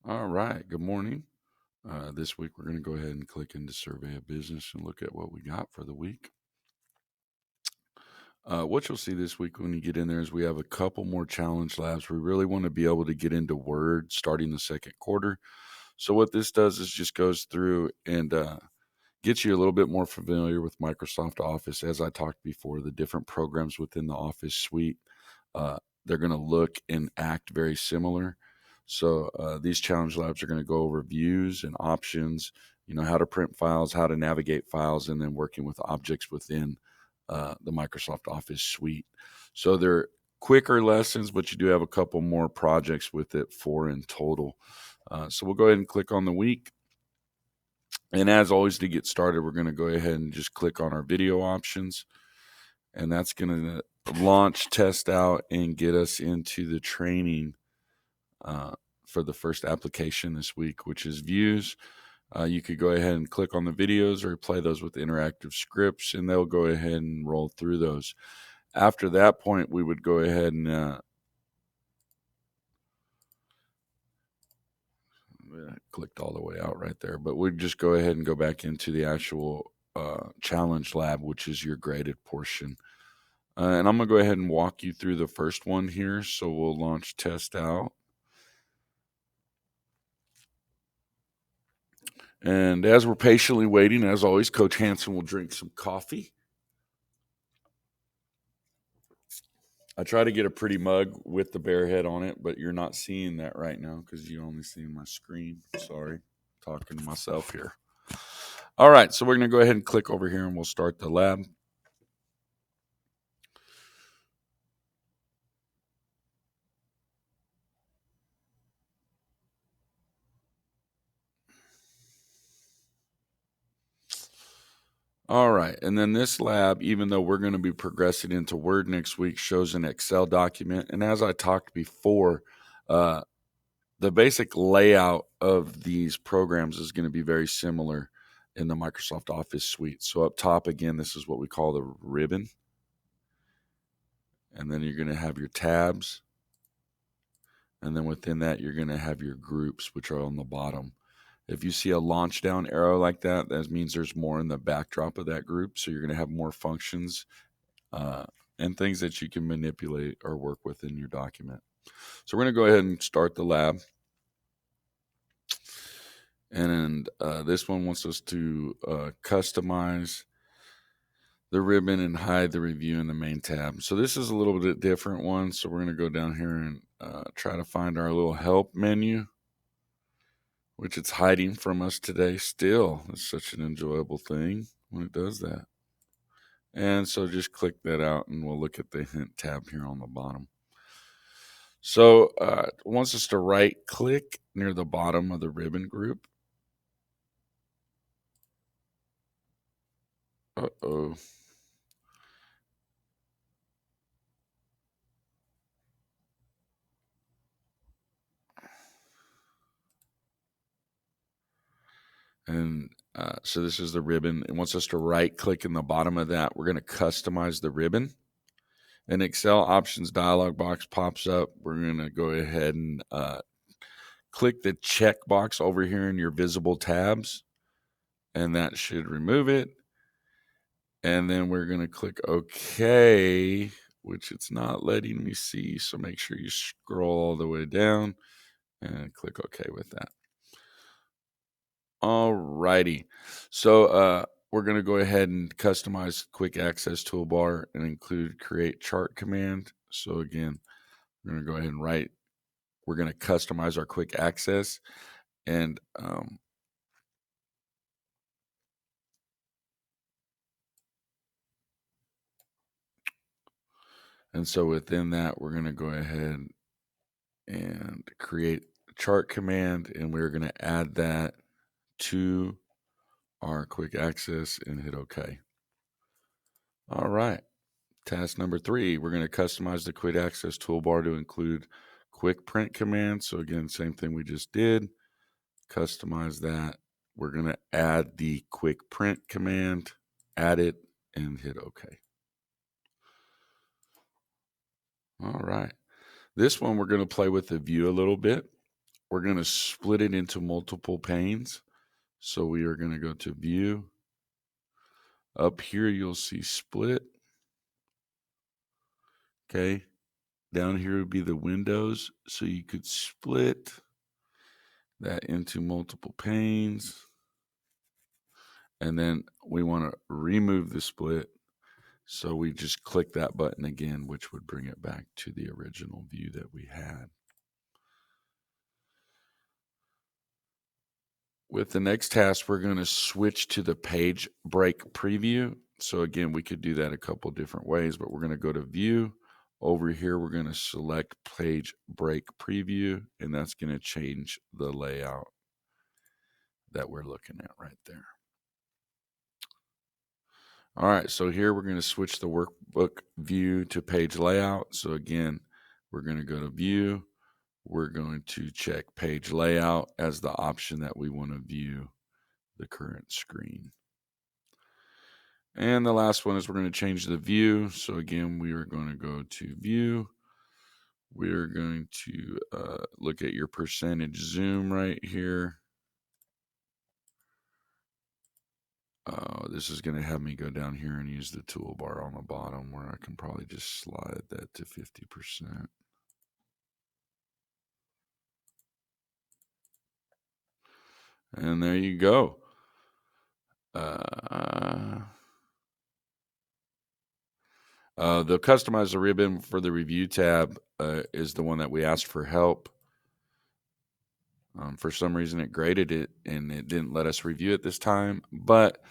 All right, good morning. This week we're going to go ahead and click into Survey of Business and look at what we got for the week. What you'll see this week when you get in there is we have a couple more challenge labs. We really want to be able to get into Word starting the second quarter. So what this does is just goes through and gets you a little bit more familiar with Microsoft Office. As I talked before, the different programs within the Office suite, uh, they're going to look and act very similar. So these challenge labs are going to go over views and options, how to print files, how to navigate files, and then working with objects within the Microsoft Office suite. So they're quicker lessons, but you do have a couple more projects with it, 4 in total. So we'll go ahead and click on the week. And as always, to get started, we're going to go ahead and just click on our video options. And that's going to launch, test out, and get us into the training for the first application this week, which is views. You could go ahead and click on the videos or play those with interactive scripts, and they'll go ahead and roll through those. After that point, we would go ahead and I clicked all the way out right there, but we'd just go ahead and go back into the actual challenge lab, which is your graded portion. And I'm going to go ahead and walk you through the first one here. So we'll launch test out. And as we're patiently waiting, as always, Coach Hanson will drink some coffee. I try to get a pretty mug with the bear head on it, but you're not seeing that right now because you only see my screen. Sorry, talking to myself here. All right, so we're going to go ahead and click over here and we'll start the lab. All right, and then this lab, even though we're going to be progressing into Word next week, shows an Excel document. And as I talked before, the basic layout of these programs is going to be very similar in the Microsoft Office suite. So up top, again, this is what we call the ribbon. And then you're going to have your tabs. And then within that, you're going to have your groups, which are on the bottom. If you see a launch down arrow like that, that means there's more in the backdrop of that group. So you're going to have more functions and things that you can manipulate or work with in your document. So we're going to go ahead and start the lab. And this one wants us to customize the ribbon and hide the review in the main tab. So this is a little bit different one. So we're going to go down here and try to find our little help menu, which it's hiding from us today still. It's such an enjoyable thing when it does that. And so just click that out and we'll look at the hint tab here on the bottom. So it wants us to right click near the bottom of the ribbon group. Uh-oh. And so this is the ribbon. It wants us to right click in the bottom of that. We're going to customize the ribbon. An Excel options dialog box pops up. We're going to go ahead and click the check box over here in your visible tabs, and that should remove it. And then we're going to click OK, which it's not letting me see. So make sure you scroll all the way down and click OK with that. All righty. So we're going to go ahead and customize quick access toolbar and include create chart command. So again, we're going to go ahead and we're going to customize our quick access and so within that, we're going to go ahead and create a chart command, and we're going to add that to our quick access and hit OK. All right. Task number 3, we're going to customize the quick access toolbar to include quick print command. So again, same thing we just did. Customize that. We're going to add the quick print command, add it, and hit OK. All right. This one, we're going to play with the view a little bit. we're going to split it into multiple panes. So we are going to go to View. Up here, you'll see Split. Okay. Down here would be the windows. So you could split that into multiple panes. And then we want to remove the split. So we just click that button again, which would bring it back to the original view that we had. With the next task, we're going to switch to the page break preview. So again, we could do that a couple different ways, but we're going to go to View. Over here, we're going to select Page Break Preview, and that's going to change the layout that we're looking at right there. All right, so here we're going to switch the workbook view to page layout. So again, we're going to go to View. We're going to check Page Layout as the option that we want to view the current screen. And the last one is we're going to change the view. So again, we are going to go to View. We're going to look at your percentage zoom right here. This is going to have me go down here and use the toolbar on the bottom where I can probably just slide that to 50%. And there you go. The customize the ribbon for the review tab is the one that we asked for help. For some reason, it graded it and it didn't let us review it this time. But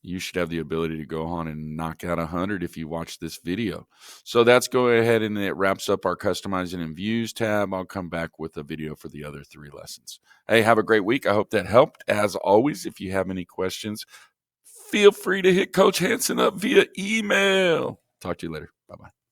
you should have the ability to go on and knock out 100 if you watch this video. So that's go ahead and it wraps up our customizing and views tab. I'll come back with a video for the other 3 lessons. Hey, have a great week. I hope that helped. As always, if you have any questions, feel free to hit Coach Hansen up via email. Talk to you later. Bye-bye.